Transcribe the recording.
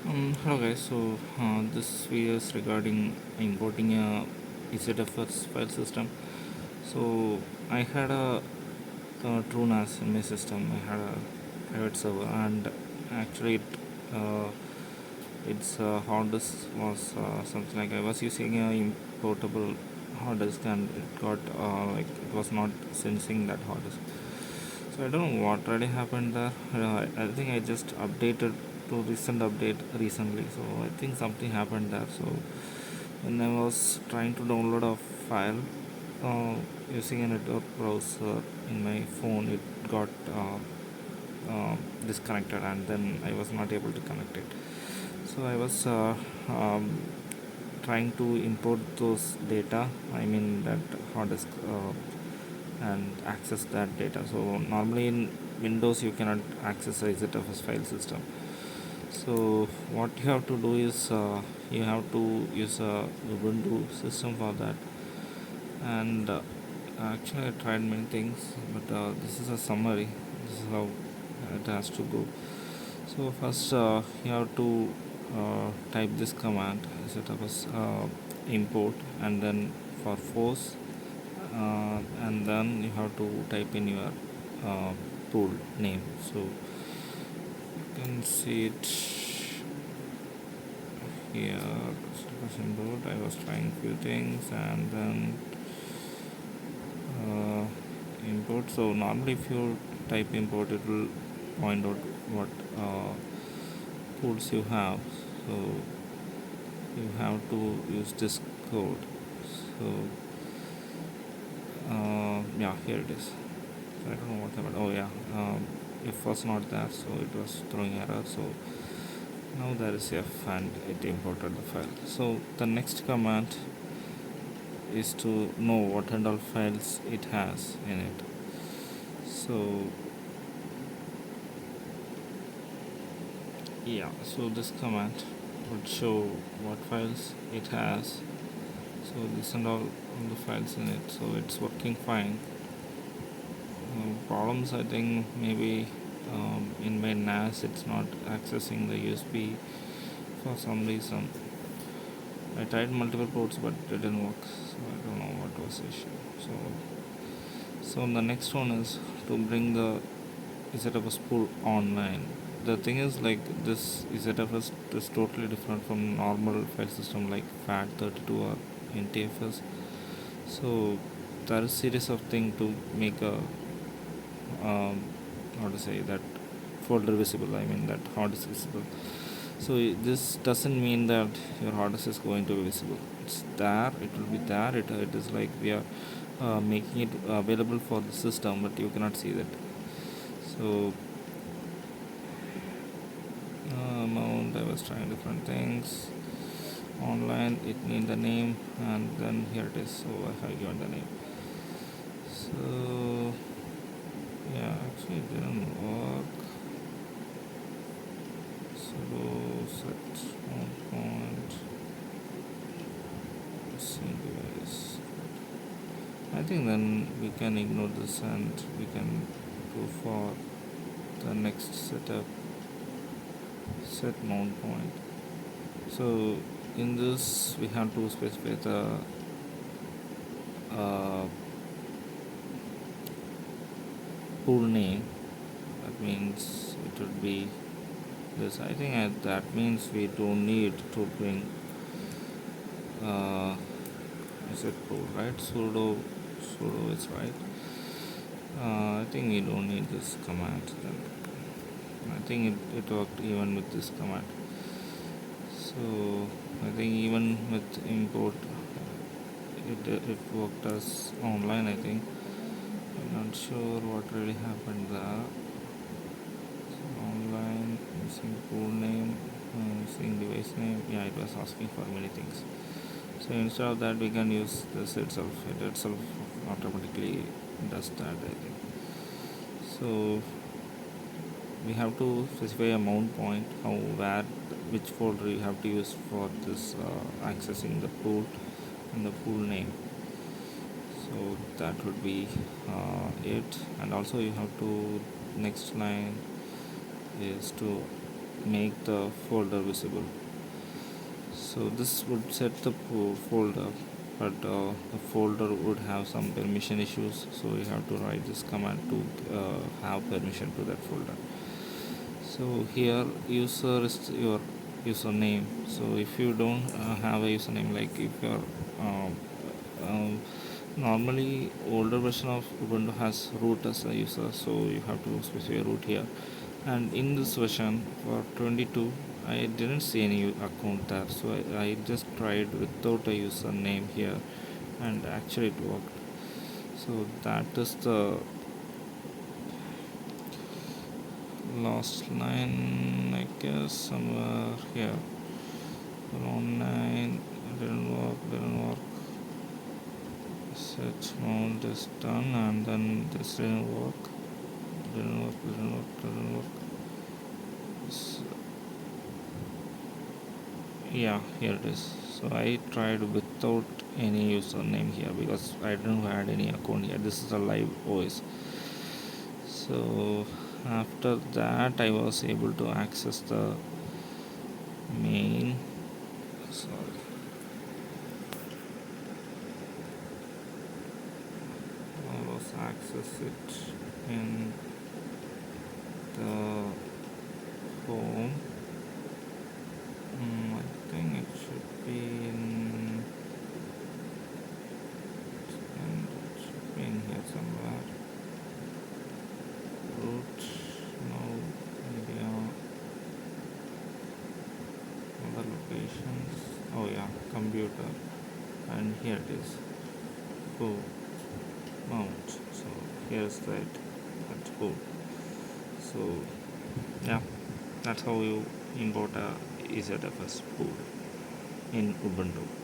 Hello guys, so this video is regarding importing a ZFS file system. So I had a true NAS in my system. I had a private server, and actually its hard disk was something like I was using a importable hard disk, and it got like it was not sensing that hard disk. So I don't know what really happened there. I think I just updated to recent update recently. So I think something happened there. So when I was trying to download a file uh, using a network browser in my phone, it got disconnected, and then I was not able to connect it. So I was trying to import those data. I mean that hard disk. And access that data. So normally in Windows you cannot access a ZFS file system. So what you have to do is you have to use a Ubuntu system for that. And actually I tried many things, but this is a summary. This is how it has to go. So first you have to type this command ZFS import, and then for force, and then you have to type in your uh, pool name. So you can see it here. Import. I was trying few things, and then uh, import. So normally if you type import, it will point out what pools you have. So you have to use this code. So yeah, here it is. So I don't know what happened. Oh yeah, if was not there, so it was throwing error. So now there is F, and it imported the file. So the next command is to know what and all files it has in it. So yeah, so this command would show what files it has. So this and all the files in it. So it's working fine. Problems, I think maybe in my NAS it's not accessing the USB for some reason. I tried multiple ports, but it didn't work. So I don't know what was the issue. So the next one is to bring the ZFS pool online. The thing is, like, this ZFS is totally different from normal file system like FAT32 or NTFS. So there is series of things to make a how to say that folder visible. I mean that hard disk visible. So this doesn't mean that your hard disk is going to be visible. It's there. It will be there. It is like we are making it available for the system, but you cannot see that. So amount, I was trying different things. Online, it needs the name, and then here it is. So I have given the name. So yeah, actually it didn't work. So set mountpoint. Same device. I think then we can ignore this, and we can go for the next setup. Set mount point. So in this we have to specify the uh, pool name. That means it would be this. I think that means we don't need to bring uh, is it pool, right? Sudo is right. I think we don't need this command then. I think it worked even with this command. So I think even with import it worked as online. I think I'm not sure what really happened there. So online, missing pool name, missing device name. Yeah, it was asking for many things. So instead of that, we can use this itself. It itself automatically does that, I think. So we have to specify a mount point, how where which folder you have to use for this accessing the pool and the pool name. So that would be it. And also you have to, next line is to make the folder visible. So this would set the folder, but the folder would have some permission issues, so you have to write this command to have permission to that folder. So here user is your username. So if you don't have a username, like if you're um, um, normally older version of Ubuntu has root as a user, so you have to specify root here. And in this version for 22, I didn't see any account there, so I just tried without a username here, and actually it worked. So that is the last line, I guess, somewhere here. Around 9, didn't work. Set mount is done, and then this didn't work. Didn't work. So, yeah, here it is. So I tried without any username here because I didn't add any account here. This is a live OS. So after that I was able to access the main. Sorry, I was access it in the home. I think it should be in here somewhere. Root, no idea. Other locations. Oh yeah, computer. And here it is. Go mount. So here's that. That's cool. So yeah, that's how you import a EZFS spool in Ubuntu.